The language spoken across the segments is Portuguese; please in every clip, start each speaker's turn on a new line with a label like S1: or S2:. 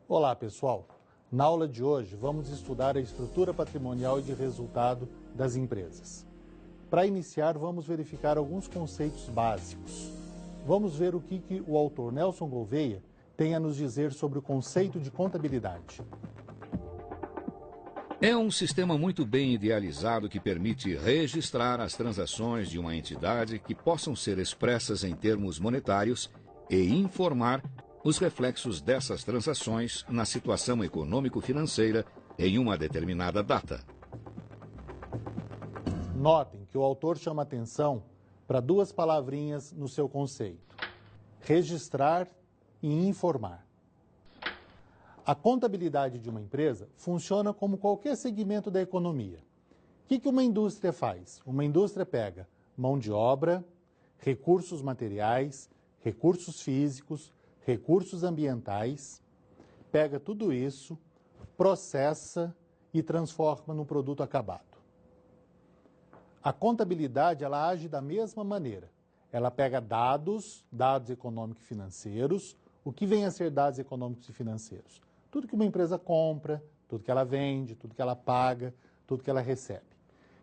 S1: Olá, pessoal. Na aula de hoje, vamos estudar a estrutura patrimonial e de resultado das empresas. Para iniciar, vamos verificar alguns conceitos básicos. Vamos ver o que o autor Nelson Gouveia tem a nos dizer sobre o conceito de contabilidade.
S2: É um sistema muito bem idealizado que permite registrar as transações de uma entidade que possam ser expressas em termos monetários e informar os reflexos dessas transações na situação econômico-financeira em uma determinada data.
S1: Notem que o autor chama atenção para duas palavrinhas no seu conceito: registrar e informar. A contabilidade de uma empresa funciona como qualquer segmento da economia. O que uma indústria faz? Uma indústria pega mão de obra, recursos materiais, recursos físicos, recursos ambientais, pega tudo isso, processa e transforma no produto acabado. A contabilidade, ela age da mesma maneira. Ela pega dados econômicos e financeiros. O que vem a ser dados econômicos e financeiros? Tudo que uma empresa compra, tudo que ela vende, tudo que ela paga, tudo que ela recebe.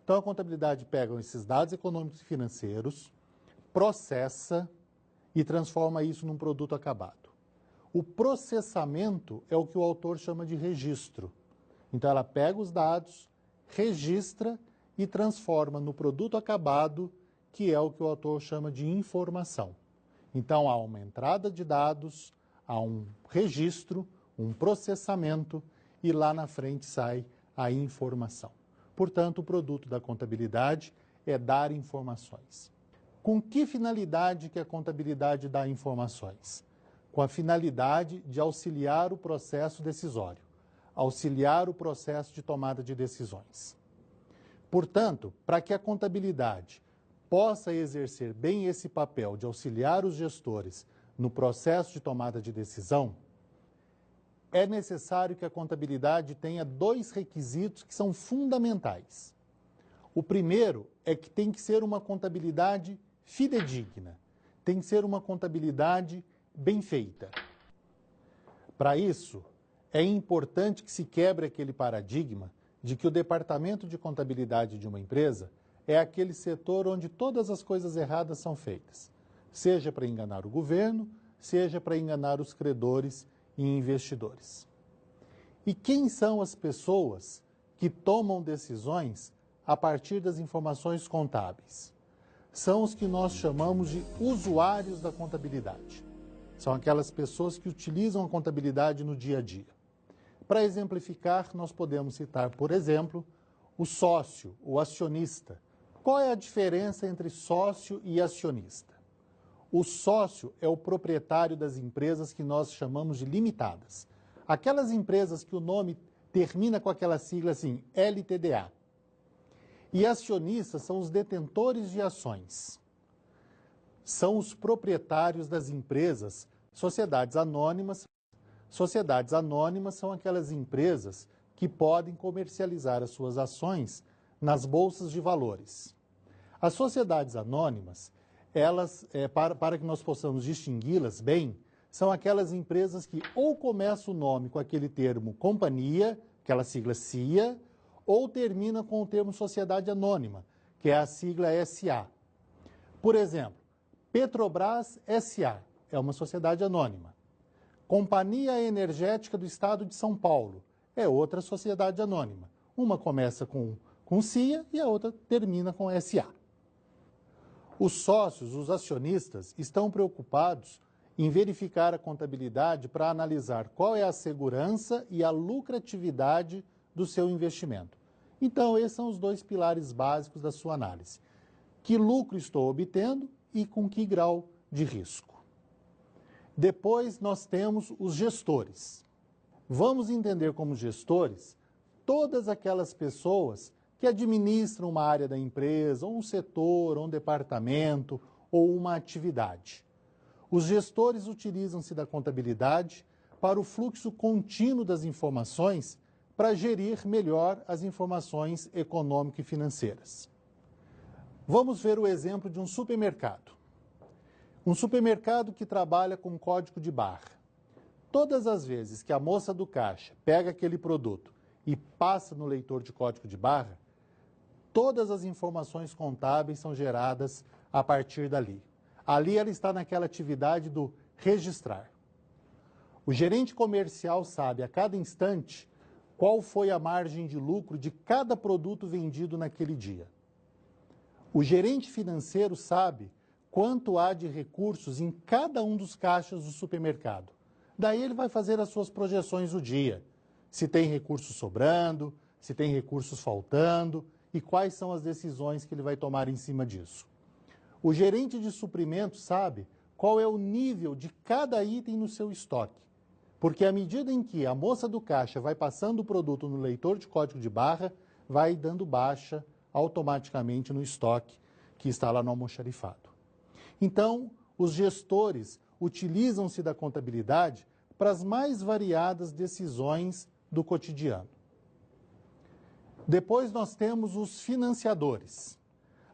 S1: Então, a contabilidade pega esses dados econômicos e financeiros, processa e transforma isso num produto acabado. O processamento é o que o autor chama de registro. Então, ela pega os dados, registra e transforma no produto acabado, que é o que o autor chama de informação. Então, há uma entrada de dados, há um registro, um processamento e lá na frente sai a informação. Portanto, o produto da contabilidade é dar informações. Com que finalidade que a contabilidade dá informações? Com a finalidade de auxiliar o processo decisório, auxiliar o processo de tomada de decisões. Portanto, para que a contabilidade possa exercer bem esse papel de auxiliar os gestores no processo de tomada de decisão, é necessário que a contabilidade tenha dois requisitos que são fundamentais. O primeiro é que tem que ser uma contabilidade fidedigna, tem que ser uma contabilidade bem feita. Para isso, é importante que se quebre aquele paradigma de que o departamento de contabilidade de uma empresa é aquele setor onde todas as coisas erradas são feitas, seja para enganar o governo, seja para enganar os credores e investidores. E quem são as pessoas que tomam decisões a partir das informações contábeis? São os que nós chamamos de usuários da contabilidade. São aquelas pessoas que utilizam a contabilidade no dia a dia. Para exemplificar, nós podemos citar, por exemplo, o sócio, o acionista. Qual é a diferença entre sócio e acionista? O sócio é o proprietário das empresas que nós chamamos de limitadas. Aquelas empresas que o nome termina com aquela sigla assim, LTDA. E acionistas são os detentores de ações. São os proprietários das empresas, sociedades anônimas. Sociedades anônimas são aquelas empresas que podem comercializar as suas ações nas bolsas de valores. As sociedades anônimas, elas, para que nós possamos distingui-las bem, são aquelas empresas que ou começam o nome com aquele termo companhia, aquela sigla CIA, ou termina com o termo sociedade anônima, que é a sigla SA. Por exemplo, Petrobras SA é uma sociedade anônima. Companhia Energética do Estado de São Paulo é outra sociedade anônima. Uma começa com CIA e a outra termina com SA. Os sócios, os acionistas, estão preocupados em verificar a contabilidade para analisar qual é a segurança e a lucratividade do seu investimento. Então, esses são os dois pilares básicos da sua análise. Que lucro estou obtendo e com que grau de risco? Depois, nós temos os gestores. Vamos entender como gestores todas aquelas pessoas que administram uma área da empresa, ou um setor, ou um departamento, ou uma atividade. Os gestores utilizam-se da contabilidade para o fluxo contínuo das informações para gerir melhor as informações econômicas e financeiras. Vamos ver o exemplo de um supermercado. Um supermercado que trabalha com código de barra. Todas as vezes que a moça do caixa pega aquele produto e passa no leitor de código de barra, todas as informações contábeis são geradas a partir dali. Ali ela está naquela atividade do registrar. O gerente comercial sabe a cada instante qual foi a margem de lucro de cada produto vendido naquele dia. O gerente financeiro sabe quanto há de recursos em cada um dos caixas do supermercado. Daí ele vai fazer as suas projeções do dia. Se tem recursos sobrando, se tem recursos faltando e quais são as decisões que ele vai tomar em cima disso. O gerente de suprimentos sabe qual é o nível de cada item no seu estoque. Porque à medida em que a moça do caixa vai passando o produto no leitor de código de barra, vai dando baixa automaticamente no estoque que está lá no almoxarifado. Então, os gestores utilizam-se da contabilidade para as mais variadas decisões do cotidiano. Depois nós temos os financiadores,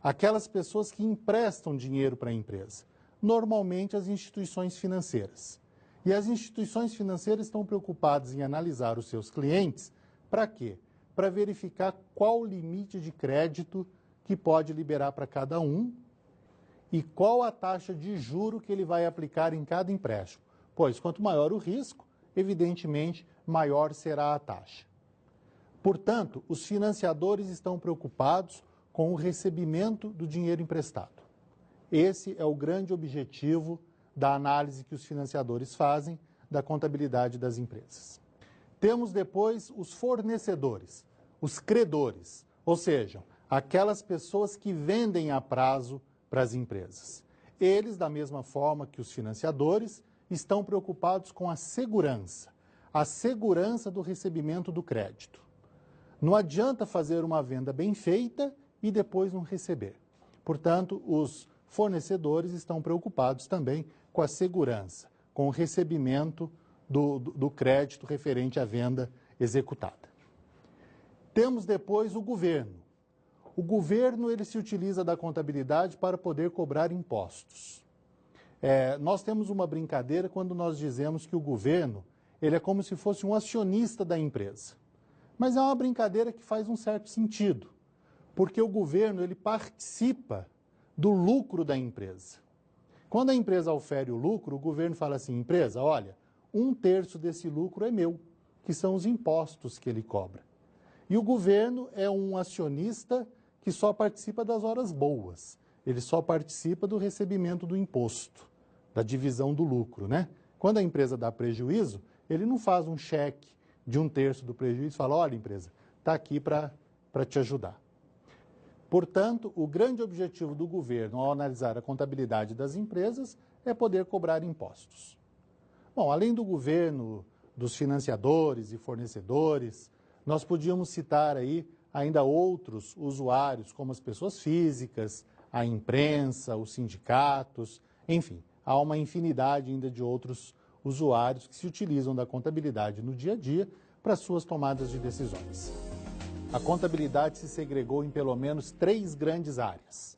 S1: aquelas pessoas que emprestam dinheiro para a empresa, normalmente as instituições financeiras. E as instituições financeiras estão preocupadas em analisar os seus clientes para quê? Para verificar qual o limite de crédito que pode liberar para cada um e qual a taxa de juro que ele vai aplicar em cada empréstimo. Pois quanto maior o risco, evidentemente, maior será a taxa. Portanto, os financiadores estão preocupados com o recebimento do dinheiro emprestado. Esse é o grande objetivo da análise que os financiadores fazem da contabilidade das empresas. Temos depois os fornecedores, os credores, ou seja, aquelas pessoas que vendem a prazo para as empresas. Eles, da mesma forma que os financiadores, estão preocupados com a segurança do recebimento do crédito. Não adianta fazer uma venda bem feita e depois não receber. Portanto, os fornecedores estão preocupados também com a segurança, com o recebimento do crédito referente à venda executada. Temos depois o governo. O governo ele se utiliza da contabilidade para poder cobrar impostos. Nós temos uma brincadeira quando nós dizemos que o governo ele é como se fosse um acionista da empresa. Mas é uma brincadeira que faz um certo sentido, porque o governo ele participa do lucro da empresa. Quando a empresa ofere o lucro, o governo fala assim, empresa, olha, 1/3 desse lucro é meu, que são os impostos que ele cobra. E o governo é um acionista que só participa das horas boas, ele só participa do recebimento do imposto, da divisão do lucro, né? Quando a empresa dá prejuízo, ele não faz um cheque de 1/3 do prejuízo e fala, olha empresa, está aqui para te ajudar. Portanto, o grande objetivo do governo ao analisar a contabilidade das empresas é poder cobrar impostos. Bom, além do governo, dos financiadores e fornecedores, nós podíamos citar aí ainda outros usuários, como as pessoas físicas, a imprensa, os sindicatos, enfim, há uma infinidade ainda de outros usuários que se utilizam da contabilidade no dia a dia para suas tomadas de decisões. A contabilidade se segregou em pelo menos 3 grandes áreas.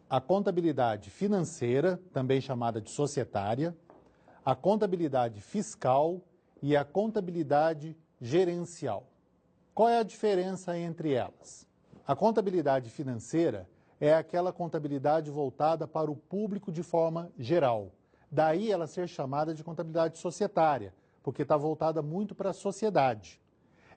S1: A contabilidade financeira, também chamada de societária, a contabilidade fiscal e a contabilidade gerencial. Qual é a diferença entre elas? A contabilidade financeira é aquela contabilidade voltada para o público de forma geral. Daí ela ser chamada de contabilidade societária, porque está voltada muito para a sociedade.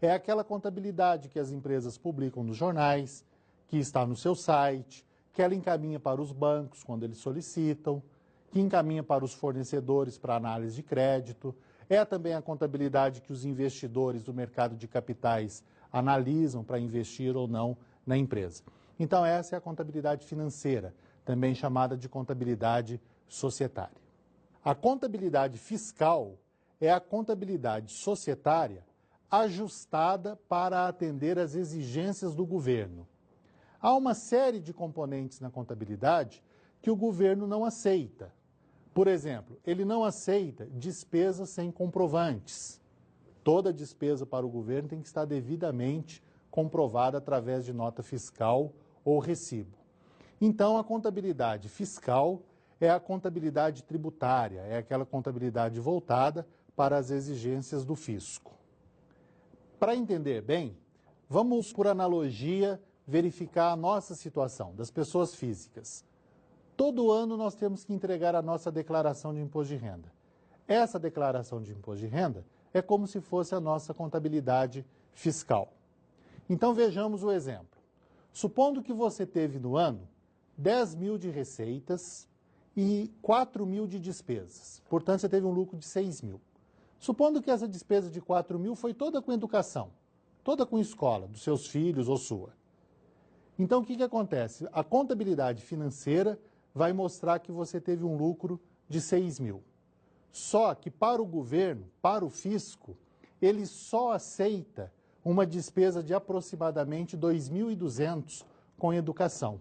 S1: É aquela contabilidade que as empresas publicam nos jornais, que está no seu site, que ela encaminha para os bancos quando eles solicitam, que encaminha para os fornecedores para análise de crédito. É também a contabilidade que os investidores do mercado de capitais analisam para investir ou não na empresa. Então essa é a contabilidade financeira, também chamada de contabilidade societária. A contabilidade fiscal é a contabilidade societária ajustada para atender às exigências do governo. Há uma série de componentes na contabilidade que o governo não aceita. Por exemplo, ele não aceita despesas sem comprovantes. Toda despesa para o governo tem que estar devidamente comprovada através de nota fiscal ou recibo. Então, a contabilidade fiscal é a contabilidade tributária, é aquela contabilidade voltada para as exigências do fisco. Para entender bem, vamos, por analogia, verificar a nossa situação, das pessoas físicas. Todo ano nós temos que entregar a nossa declaração de imposto de renda. Essa declaração de imposto de renda é como se fosse a nossa contabilidade fiscal. Então vejamos o exemplo. Supondo que você teve no ano 10 mil de receitas e 4 mil de despesas. Portanto, você teve um lucro de 6 mil. Supondo que essa despesa de 4 mil foi toda com educação, toda com escola, dos seus filhos ou sua. Então, o que acontece? A contabilidade financeira vai mostrar que você teve um lucro de 6 mil. Só que para o governo, para o fisco, ele só aceita uma despesa de aproximadamente 2.200 com educação.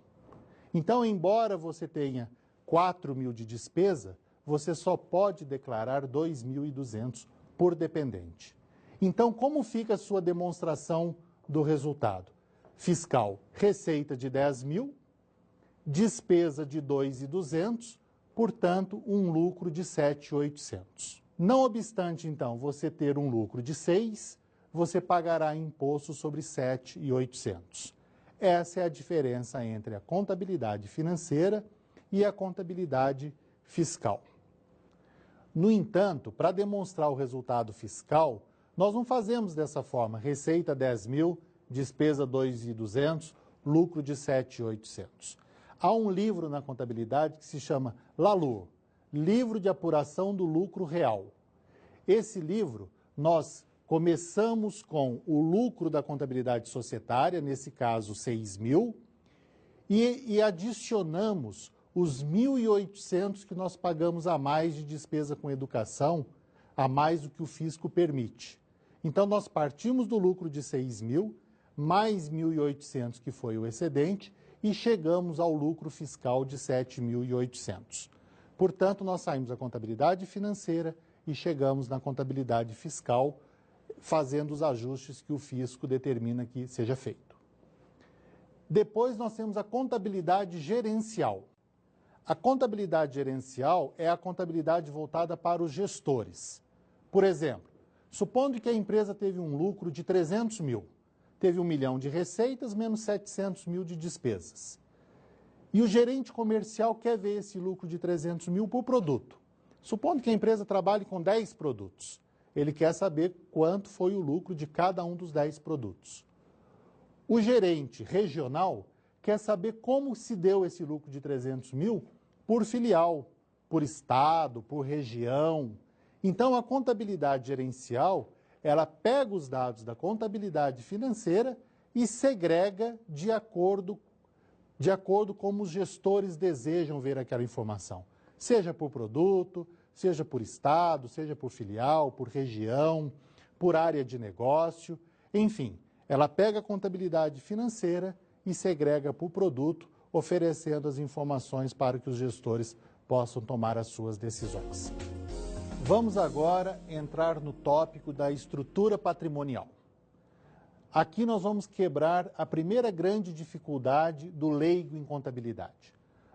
S1: Então, embora você tenha 4 mil de despesa, você só pode declarar 2.200 por dependente. Então, como fica a sua demonstração do resultado? Fiscal, receita de 10 mil, despesa de 2.200, portanto, um lucro de 7.800. Não obstante, então, você ter um lucro de 6, você pagará imposto sobre 7.800. Essa é a diferença entre a contabilidade financeira e a contabilidade fiscal. No entanto, para demonstrar o resultado fiscal, nós não fazemos dessa forma: receita 10 mil, despesa 2.200, lucro de 7.800. Há um livro na contabilidade que se chama LALUR, Livro de Apuração do Lucro Real. Esse livro, nós começamos com o lucro da contabilidade societária, nesse caso 6 mil, e adicionamos os 1.800 que nós pagamos a mais de despesa com educação, a mais do que o fisco permite. Então, nós partimos do lucro de 6 mil, mais 1.800 que foi o excedente, e chegamos ao lucro fiscal de 7.800. Portanto, nós saímos da contabilidade financeira e chegamos na contabilidade fiscal, fazendo os ajustes que o fisco determina que seja feito. Depois nós temos a contabilidade gerencial. A contabilidade gerencial é a contabilidade voltada para os gestores. Por exemplo, supondo que a empresa teve um lucro de 300 mil, teve 1 milhão de receitas menos 700 mil de despesas. E o gerente comercial quer ver esse lucro de 300 mil por produto. Supondo que a empresa trabalhe com 10 produtos. Ele quer saber quanto foi o lucro de cada um dos 10 produtos. O gerente regional quer saber como se deu esse lucro de 300 mil por filial, por estado, por região. Então, a contabilidade gerencial, ela pega os dados da contabilidade financeira e segrega de acordo como os gestores desejam ver aquela informação. Seja por produto, seja por estado, seja por filial, por região, por área de negócio, enfim. Ela pega a contabilidade financeira e segrega por produto, oferecendo as informações para que os gestores possam tomar as suas decisões. Vamos agora entrar no tópico da estrutura patrimonial. Aqui nós vamos quebrar a primeira grande dificuldade do leigo em contabilidade.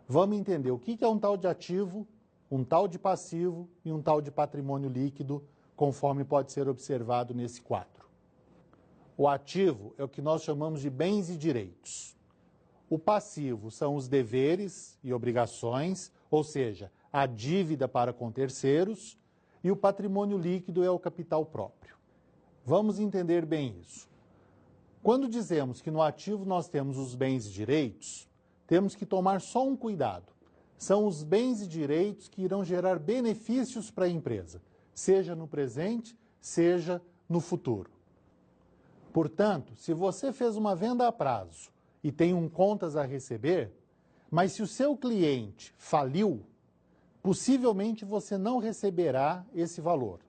S1: Vamos entender o que é um tal de ativo, um tal de passivo e um tal de patrimônio líquido, conforme pode ser observado nesse quadro. O ativo é o que nós chamamos de bens e direitos. O passivo são os deveres e obrigações, ou seja, a dívida para com terceiros, e o patrimônio líquido é o capital próprio. Vamos entender bem isso. Quando dizemos que no ativo nós temos os bens e direitos, temos que tomar só um cuidado. São os bens e direitos que irão gerar benefícios para a empresa, seja no presente, seja no futuro. Portanto, se você fez uma venda a prazo e tem contas a receber, mas se o seu cliente faliu, possivelmente você não receberá esse valor.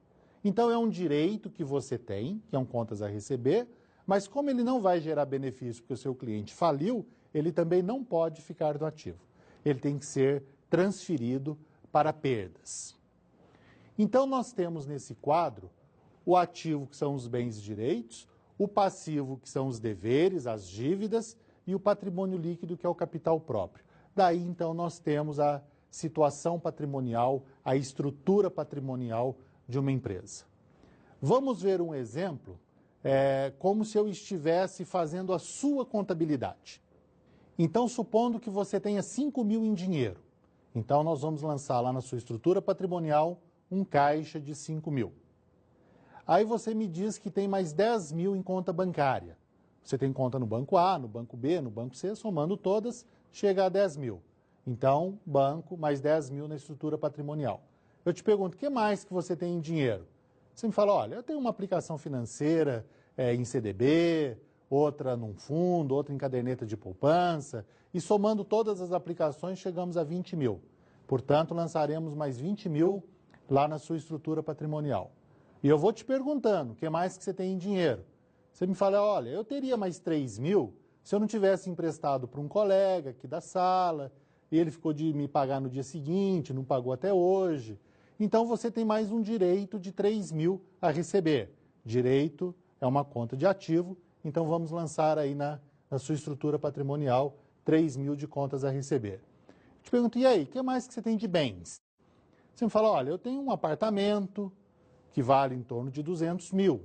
S1: Então é um direito que você tem, que é um contas a receber, mas como ele não vai gerar benefício porque o seu cliente faliu, ele também não pode ficar no ativo. Ele tem que ser transferido para perdas. Então nós temos nesse quadro o ativo, que são os bens e direitos, o passivo, que são os deveres, as dívidas, e o patrimônio líquido, que é o capital próprio. Daí então nós temos a situação patrimonial, a estrutura patrimonial de uma empresa. Vamos ver um exemplo, como se eu estivesse fazendo a sua contabilidade. Então, supondo que você tenha 5.000 em dinheiro. Então, nós vamos lançar lá na sua estrutura patrimonial um caixa de 5.000. Aí você me diz que tem mais 10.000 em conta bancária. Você tem conta no banco A, no banco B, no banco C, somando todas, chega a 10.000. Então, banco mais 10.000 na estrutura patrimonial. Eu te pergunto, o que mais que você tem em dinheiro? Você me fala, olha, eu tenho uma aplicação financeira em CDB, outra num fundo, outra em caderneta de poupança, e somando todas as aplicações chegamos a 20.000. Portanto, lançaremos mais 20.000 lá na sua estrutura patrimonial. E eu vou te perguntando, o que mais que você tem em dinheiro? Você me fala, olha, eu teria mais 3.000 se eu não tivesse emprestado para um colega aqui da sala, e ele ficou de me pagar no dia seguinte, não pagou até hoje. Então, você tem mais um direito de 3.000 a receber. Direito é uma conta de ativo, então vamos lançar aí na sua estrutura patrimonial 3.000 de contas a receber. Eu te pergunto, e aí, o que mais que você tem de bens? Você me fala, olha, eu tenho um apartamento que vale em torno de 200.000,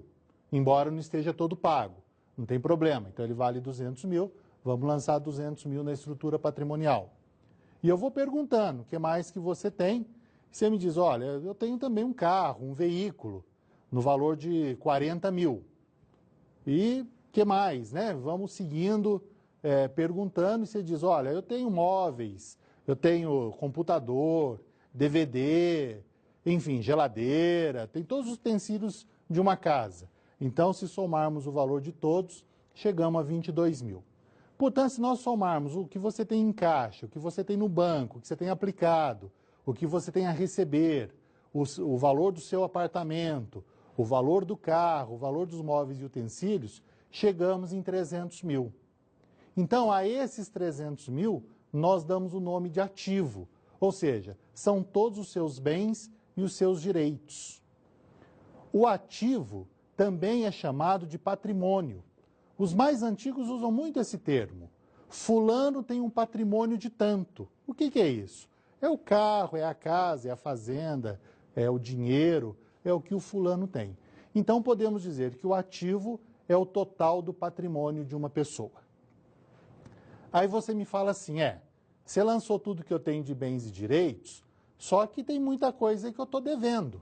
S1: embora não esteja todo pago. Não tem problema, então ele vale 200.000, vamos lançar 200.000 na estrutura patrimonial. E eu vou perguntando, o que mais que você tem? Você me diz, olha, eu tenho também um carro, um veículo, no valor de 40.000. E o que mais, né? Vamos seguindo, perguntando, e você diz, olha, eu tenho móveis, eu tenho computador, DVD, enfim, geladeira, tem todos os utensílios de uma casa. Então, se somarmos o valor de todos, chegamos a 22.000. Portanto, se nós somarmos o que você tem em caixa, o que você tem no banco, o que você tem aplicado, o que você tem a receber, o valor do seu apartamento, o valor do carro, o valor dos móveis e utensílios, chegamos em 300.000. Então, a esses 300.000, nós damos o nome de ativo, ou seja, são todos os seus bens e os seus direitos. O ativo também é chamado de patrimônio. Os mais antigos usam muito esse termo. Fulano tem um patrimônio de tanto. O que é isso? É o carro, é a casa, é a fazenda, é o dinheiro, é o que o fulano tem. Então podemos dizer que o ativo é o total do patrimônio de uma pessoa. Aí você me fala assim, você lançou tudo que eu tenho de bens e direitos, só que tem muita coisa aí que eu estou devendo.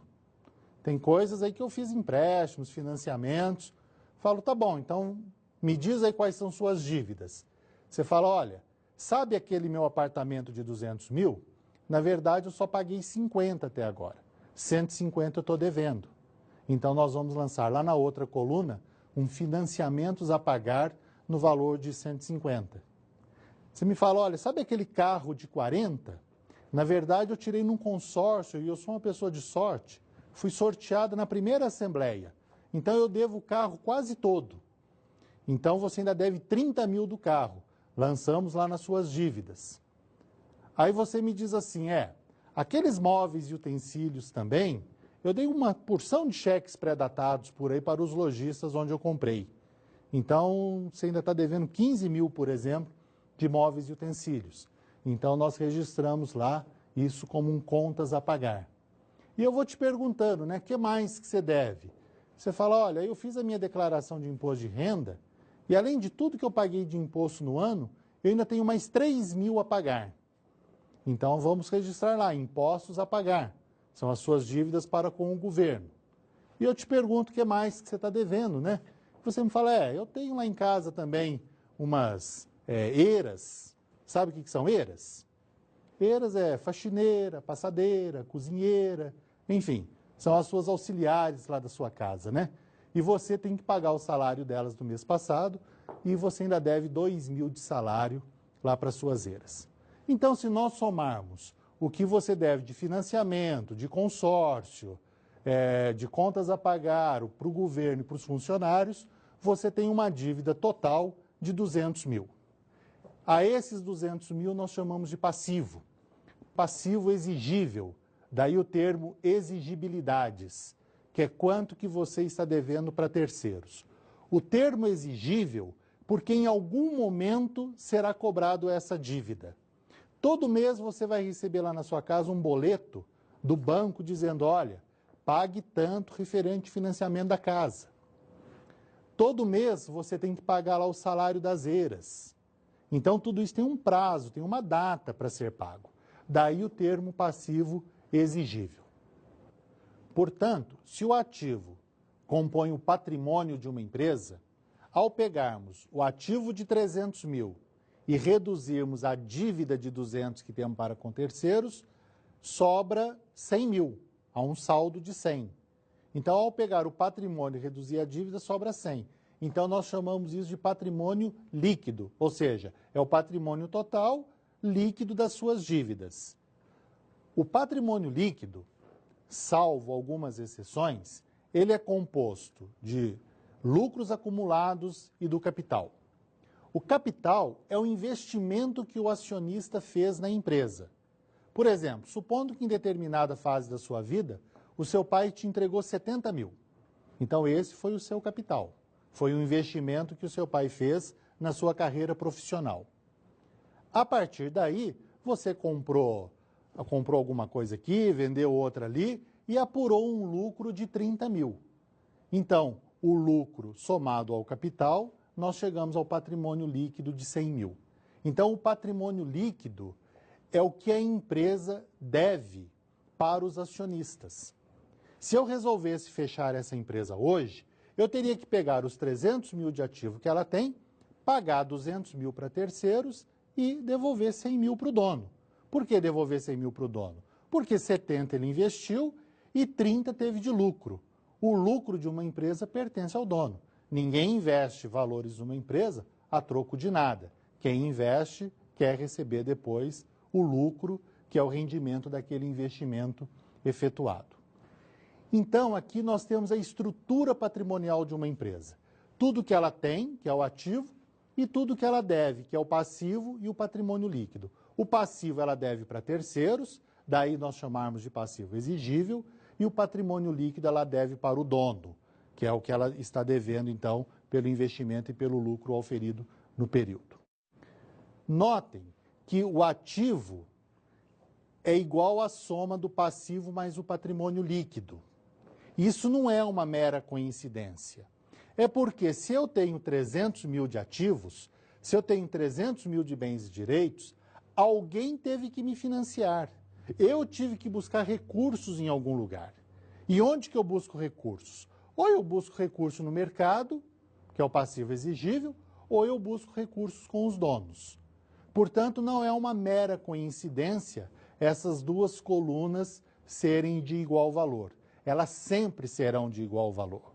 S1: Tem coisas aí que eu fiz empréstimos, financiamentos. Falo, tá bom, então me diz aí quais são suas dívidas. Você fala, olha, sabe aquele meu apartamento de 200.000? Na verdade, eu só paguei 50 até agora. 150 eu estou devendo. Então, nós vamos lançar lá na outra coluna um financiamentos a pagar no valor de 150. Você me fala, olha, sabe aquele carro de 40? Na verdade, eu tirei num consórcio e eu sou uma pessoa de sorte. Fui sorteado na primeira assembleia. Então, eu devo o carro quase todo. Então, você ainda deve 30.000 do carro. Lançamos lá nas suas dívidas. Aí você me diz assim, aqueles móveis e utensílios também, eu dei uma porção de cheques pré-datados por aí para os lojistas onde eu comprei. Então, você ainda está devendo 15.000, por exemplo, de móveis e utensílios. Então, nós registramos lá isso como um contas a pagar. E eu vou te perguntando, o que mais que você deve? Você fala, olha, eu fiz a minha declaração de imposto de renda e além de tudo que eu paguei de imposto no ano, eu ainda tenho mais 3.000 a pagar. Então, vamos registrar lá, impostos a pagar. São as suas dívidas para com o governo. E eu te pergunto o que mais que você está devendo, Você me fala, eu tenho lá em casa também umas eiras. Sabe o que são eiras? Eiras é faxineira, passadeira, cozinheira, enfim, são as suas auxiliares lá da sua casa, E você tem que pagar o salário delas do mês passado e você ainda deve 2.000 de salário lá para as suas eiras. Então, se nós somarmos o que você deve de financiamento, de consórcio, de contas a pagar para o governo e para os funcionários, você tem uma dívida total de 200.000. A esses 200.000 nós chamamos de passivo. Passivo exigível, daí o termo exigibilidades, que é quanto que você está devendo para terceiros. O termo exigível, porque em algum momento será cobrado essa dívida. Todo mês você vai receber lá na sua casa um boleto do banco dizendo, olha, pague tanto referente ao financiamento da casa. Todo mês você tem que pagar lá o salário das eiras. Então, tudo isso tem um prazo, tem uma data para ser pago. Daí o termo passivo exigível. Portanto, se o ativo compõe o patrimônio de uma empresa, ao pegarmos o ativo de 300 mil e reduzirmos a dívida de 200 que temos para com terceiros, sobra 100 mil, há um saldo de 100. Então, ao pegar o patrimônio e reduzir a dívida, sobra 100. Então, nós chamamos isso de patrimônio líquido, ou seja, é o patrimônio total líquido das suas dívidas. O patrimônio líquido, salvo algumas exceções, ele é composto de lucros acumulados e do capital. O capital é o investimento que o acionista fez na empresa. Por exemplo, supondo que em determinada fase da sua vida, o seu pai te entregou 70 mil. Então, esse foi o seu capital. Foi o investimento que o seu pai fez na sua carreira profissional. A partir daí, você comprou alguma coisa aqui, vendeu outra ali e apurou um lucro de 30 mil. Então, o lucro somado ao capital, nós chegamos ao patrimônio líquido de 100 mil. Então, o patrimônio líquido é o que a empresa deve para os acionistas. Se eu resolvesse fechar essa empresa hoje, eu teria que pegar os 300 mil de ativo que ela tem, pagar 200 mil para terceiros e devolver 100 mil para o dono. Por que devolver 100 mil para o dono? Porque 70 ele investiu e 30 teve de lucro. O lucro de uma empresa pertence ao dono. Ninguém investe valores numa empresa a troco de nada. Quem investe quer receber depois o lucro, que é o rendimento daquele investimento efetuado. Então, aqui nós temos a estrutura patrimonial de uma empresa. Tudo que ela tem, que é o ativo, e tudo que ela deve, que é o passivo e o patrimônio líquido. O passivo ela deve para terceiros, daí nós chamarmos de passivo exigível, e o patrimônio líquido ela deve para o dono, que é o que ela está devendo, então, pelo investimento e pelo lucro auferido no período. Notem que o ativo é igual à soma do passivo mais o patrimônio líquido. Isso não é uma mera coincidência. É porque se eu tenho 300 mil de ativos, se eu tenho 300 mil de bens e direitos, alguém teve que me financiar. Eu tive que buscar recursos em algum lugar. E onde que eu busco recursos? Ou eu busco recurso no mercado, que é o passivo exigível, ou eu busco recursos com os donos. Portanto, não é uma mera coincidência essas duas colunas serem de igual valor. Elas sempre serão de igual valor.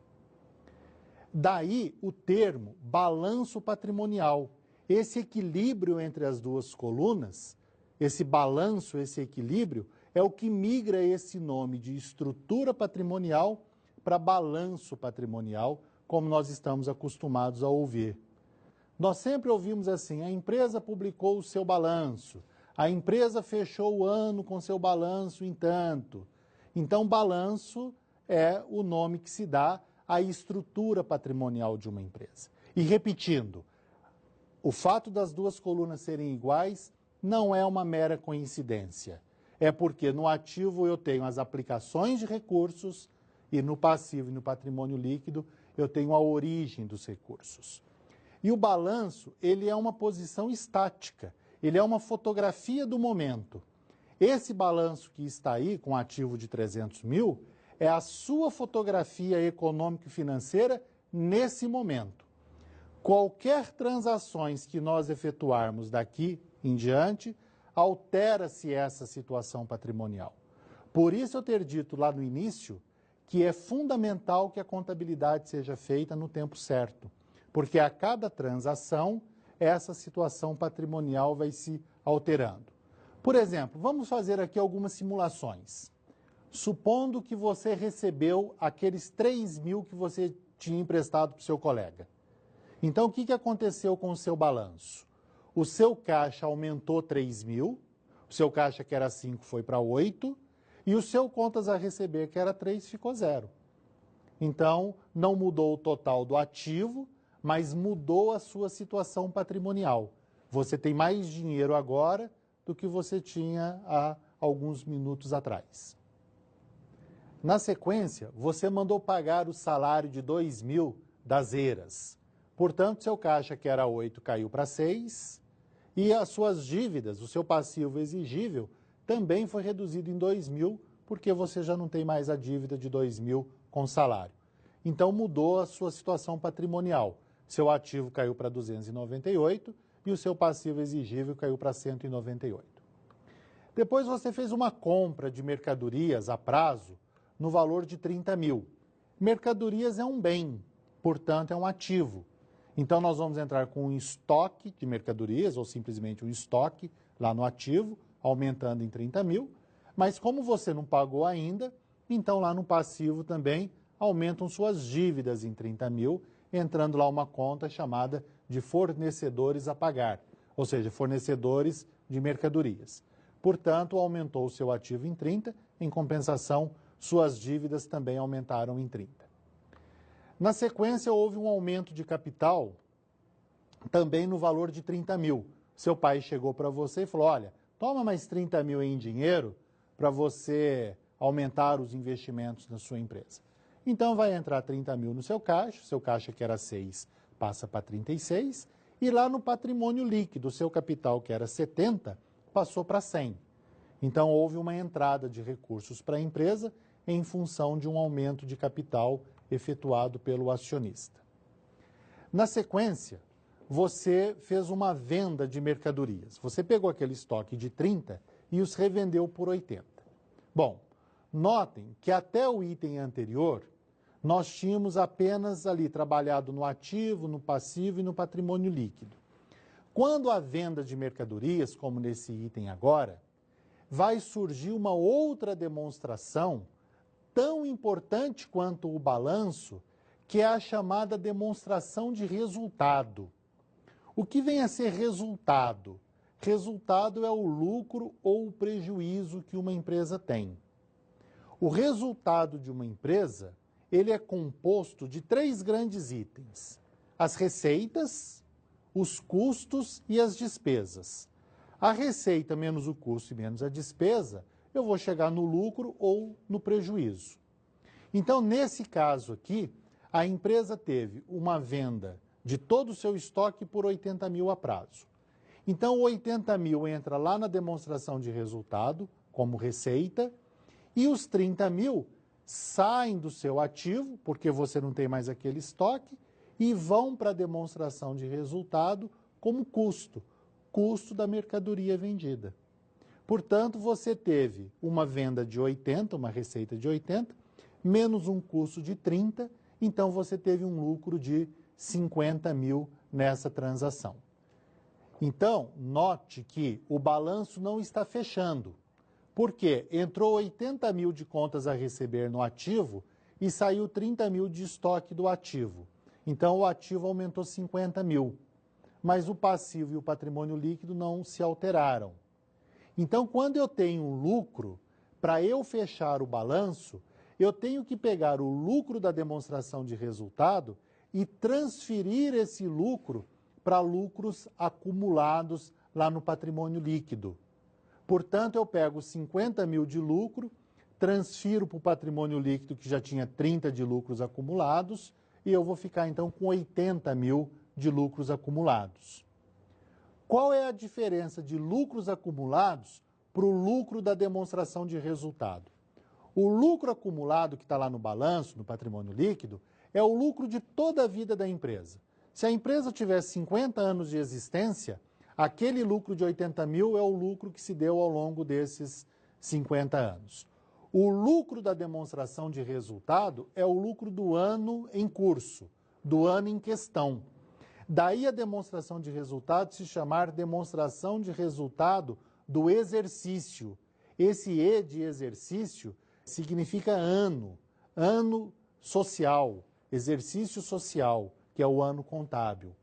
S1: Daí o termo balanço patrimonial. Esse equilíbrio entre as duas colunas, esse balanço, esse equilíbrio, é o que migra esse nome de estrutura patrimonial para balanço patrimonial, como nós estamos acostumados a ouvir. Nós sempre ouvimos assim, a empresa publicou o seu balanço, a empresa fechou o ano com seu balanço em tanto. Então, balanço é o nome que se dá à estrutura patrimonial de uma empresa. E repetindo, o fato das duas colunas serem iguais não é uma mera coincidência. É porque no ativo eu tenho as aplicações de recursos e no passivo e no patrimônio líquido eu tenho a origem dos recursos. E o balanço, ele é uma posição estática, ele é uma fotografia do momento. Esse balanço que está aí, com ativo de 300 mil, é a sua fotografia econômica e financeira nesse momento. Qualquer transações que nós efetuarmos daqui em diante, altera-se essa situação patrimonial. Por isso eu ter dito lá no início que é fundamental que a contabilidade seja feita no tempo certo, porque a cada transação essa situação patrimonial vai se alterando. Por exemplo, vamos fazer aqui algumas simulações. Supondo que você recebeu aqueles 3 mil que você tinha emprestado para o seu colega. Então, o que aconteceu com o seu balanço? O seu caixa aumentou 3 mil, o seu caixa que era 5 foi para 8, e o seu contas a receber, que era 3, ficou 0. Então, não mudou o total do ativo, mas mudou a sua situação patrimonial. Você tem mais dinheiro agora do que você tinha há alguns minutos atrás. Na sequência, você mandou pagar o salário de 2.000 das ERAs. Portanto, seu caixa, que era 8, caiu para 6, e as suas dívidas, o seu passivo exigível, também foi reduzido em 2.000, porque você já não tem mais a dívida de 2.000 com salário. Então, mudou a sua situação patrimonial. Seu ativo caiu para 298 e o seu passivo exigível caiu para 198. Depois você fez uma compra de mercadorias a prazo no valor de 30.000. Mercadorias é um bem, portanto é um ativo. Então nós vamos entrar com um estoque de mercadorias, ou simplesmente um estoque lá no ativo, aumentando em 30.000. Mas como você não pagou ainda, então lá no passivo também aumentam suas dívidas em 30.000, entrando lá uma conta chamada de fornecedores a pagar, ou seja, fornecedores de mercadorias. Portanto, aumentou o seu ativo em 30, em compensação, suas dívidas também aumentaram em 30. Na sequência, houve um aumento de capital também no valor de 30.000. Seu pai chegou para você e falou, olha, toma mais 30.000 em dinheiro para você aumentar os investimentos na sua empresa. Então vai entrar 30.000 no seu caixa que era 6 passa para 36, e lá no patrimônio líquido, o seu capital que era 70 passou para 100. Então houve uma entrada de recursos para a empresa em função de um aumento de capital efetuado pelo acionista. Na sequência, você fez uma venda de mercadorias. Você pegou aquele estoque de 30 e os revendeu por 80. Bom, notem que até o item anterior, nós tínhamos apenas ali trabalhado no ativo, no passivo e no patrimônio líquido. Quando a venda de mercadorias, como nesse item agora, vai surgir uma outra demonstração tão importante quanto o balanço, que é a chamada demonstração de resultado. O que vem a ser resultado? Resultado é o lucro ou o prejuízo que uma empresa tem. O resultado de uma empresa, ele é composto de 3 grandes itens: as receitas, os custos e as despesas. A receita menos o custo e menos a despesa, eu vou chegar no lucro ou no prejuízo. Então, nesse caso aqui, a empresa teve uma venda de todo o seu estoque por 80.000 a prazo. Então, 80.000 entra lá na demonstração de resultado, como receita, e os 30.000 saem do seu ativo, porque você não tem mais aquele estoque, e vão para a demonstração de resultado como custo da mercadoria vendida. Portanto, você teve uma venda de 80, uma receita de 80, menos um custo de 30, então você teve um lucro de 50.000 nessa transação. Então, note que o balanço não está fechando, porque entrou 80.000 de contas a receber no ativo e saiu 30.000 de estoque do ativo. Então, o ativo aumentou 50.000, mas o passivo e o patrimônio líquido não se alteraram. Então, quando eu tenho um lucro, para eu fechar o balanço, eu tenho que pegar o lucro da demonstração de resultado e transferir esse lucro para lucros acumulados lá no patrimônio líquido. Portanto, eu pego 50.000 de lucro, transfiro para o patrimônio líquido que já tinha 30 de lucros acumulados e eu vou ficar então com 80.000 de lucros acumulados. Qual é a diferença de lucros acumulados para o lucro da demonstração de resultado? O lucro acumulado que está lá no balanço, no patrimônio líquido, é o lucro de toda a vida da empresa. Se a empresa tivesse 50 anos de existência, aquele lucro de 80.000 é o lucro que se deu ao longo desses 50 anos. O lucro da demonstração de resultado é o lucro do ano em curso, do ano em questão. Daí a demonstração de resultado se chamar demonstração de resultado do exercício. Esse E de exercício significa ano, ano social, exercício social, que é o ano contábil.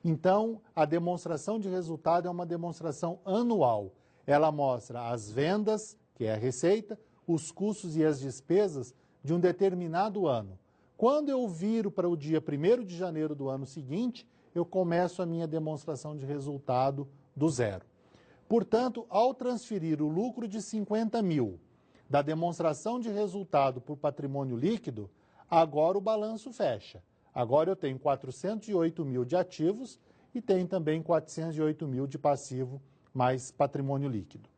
S1: Então, a demonstração de resultado é uma demonstração anual. Ela mostra as vendas, que é a receita, os custos e as despesas de um determinado ano. Quando eu viro para o dia 1º de janeiro do ano seguinte, eu começo a minha demonstração de resultado do zero. Portanto, ao transferir o lucro de 50.000 da demonstração de resultado por patrimônio líquido, agora o balanço fecha. Agora eu tenho 408 mil de ativos e tenho também 408 mil de passivo mais patrimônio líquido.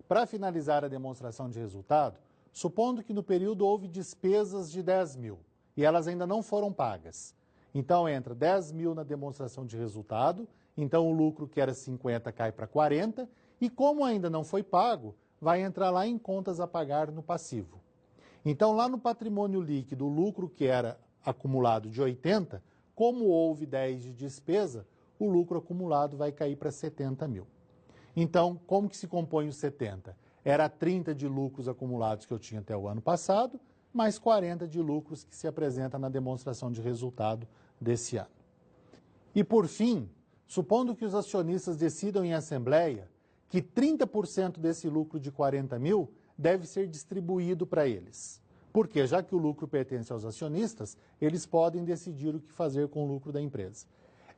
S1: Para finalizar a demonstração de resultado, supondo que no período houve despesas de 10 mil e elas ainda não foram pagas. Então entra 10 mil na demonstração de resultado, então o lucro que era 50 cai para 40 e como ainda não foi pago, vai entrar lá em contas a pagar no passivo. Então lá no patrimônio líquido, o lucro que era acumulado de 80, como houve 10 de despesa, o lucro acumulado vai cair para 70 mil. Então, como que se compõe os 70? Era 30 de lucros acumulados que eu tinha até o ano passado, mais 40 de lucros que se apresenta na demonstração de resultado desse ano. E por fim, supondo que os acionistas decidam em assembleia que 30% desse lucro de 40 mil deve ser distribuído para eles. Porque, já que o lucro pertence aos acionistas, eles podem decidir o que fazer com o lucro da empresa.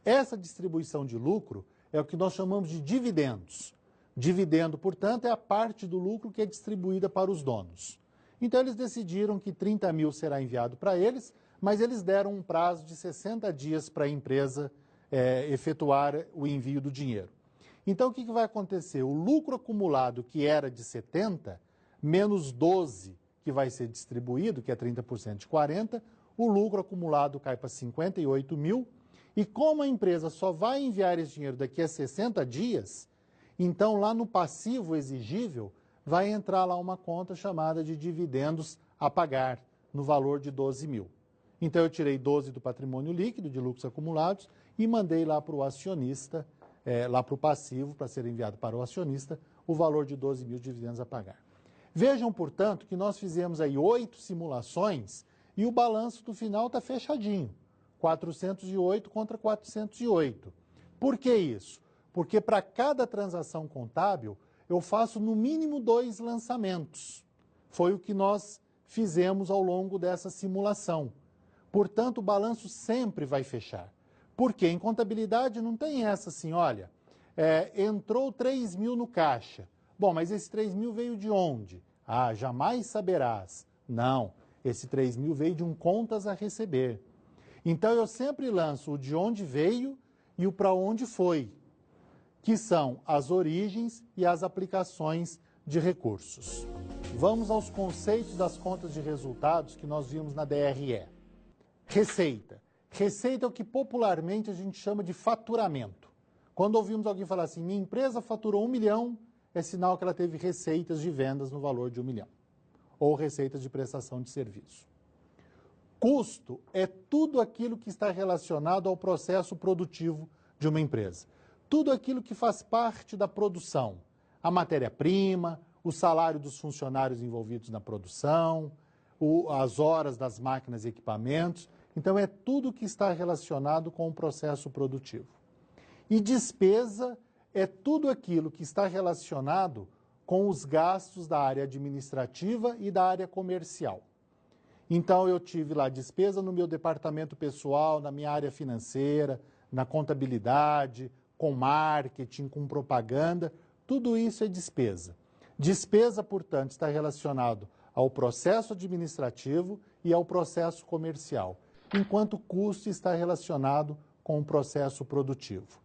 S1: Essa distribuição de lucro é o que nós chamamos de dividendos. Dividendo, portanto, é a parte do lucro que é distribuída para os donos. Então, eles decidiram que 30 mil será enviado para eles, mas eles deram um prazo de 60 dias para a empresa efetuar o envio do dinheiro. Então, o que vai acontecer? O lucro acumulado, que era de 70, menos 12, que vai ser distribuído, que é 30% de 40, o lucro acumulado cai para 58 mil, e como a empresa só vai enviar esse dinheiro daqui a 60 dias, então lá no passivo exigível vai entrar lá uma conta chamada de dividendos a pagar, no valor de 12 mil. Então eu tirei 12 do patrimônio líquido, de lucros acumulados, e mandei lá para o acionista, lá para o passivo, para ser enviado para o acionista, o valor de 12 mil dividendos a pagar. Vejam, portanto, que nós fizemos aí 8 simulações e o balanço do final está fechadinho. 408 contra 408. Por que isso? Porque para cada transação contábil eu faço no mínimo 2 lançamentos. Foi o que nós fizemos ao longo dessa simulação. Portanto, o balanço sempre vai fechar. Porque em contabilidade não tem essa assim, olha, entrou 3 mil no caixa. Bom, mas esse 3 mil veio de onde? Ah, jamais saberás. Não, esse 3 mil veio de um contas a receber. Então eu sempre lanço o de onde veio e o para onde foi, que são as origens e as aplicações de recursos. Vamos aos conceitos das contas de resultados que nós vimos na DRE. Receita. Receita é o que popularmente a gente chama de faturamento. Quando ouvimos alguém falar assim, minha empresa faturou 1 milhão, é sinal que ela teve receitas de vendas no valor de 1 milhão. Ou receitas de prestação de serviço. Custo é tudo aquilo que está relacionado ao processo produtivo de uma empresa. Tudo aquilo que faz parte da produção. A matéria-prima, o salário dos funcionários envolvidos na produção, as horas das máquinas e equipamentos. Então, é tudo que está relacionado com o processo produtivo. E despesa é tudo aquilo que está relacionado com os gastos da área administrativa e da área comercial. Então, eu tive lá despesa no meu departamento pessoal, na minha área financeira, na contabilidade, com marketing, com propaganda, tudo isso é despesa. Despesa, portanto, está relacionado ao processo administrativo e ao processo comercial, enquanto custo está relacionado com o processo produtivo.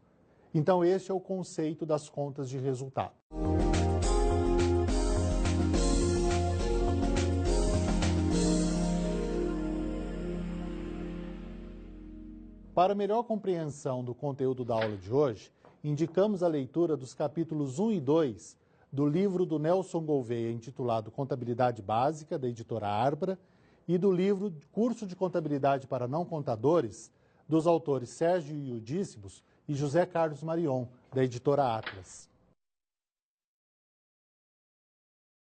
S1: Então, esse é o conceito das contas de resultado. Para melhor compreensão do conteúdo da aula de hoje, indicamos a leitura dos capítulos 1 e 2 do livro do Nelson Gouveia, intitulado Contabilidade Básica, da editora Arbra, e do livro Curso de Contabilidade para Não Contadores, dos autores Sérgio Iudícibus e José Carlos Marion, da editora Atlas.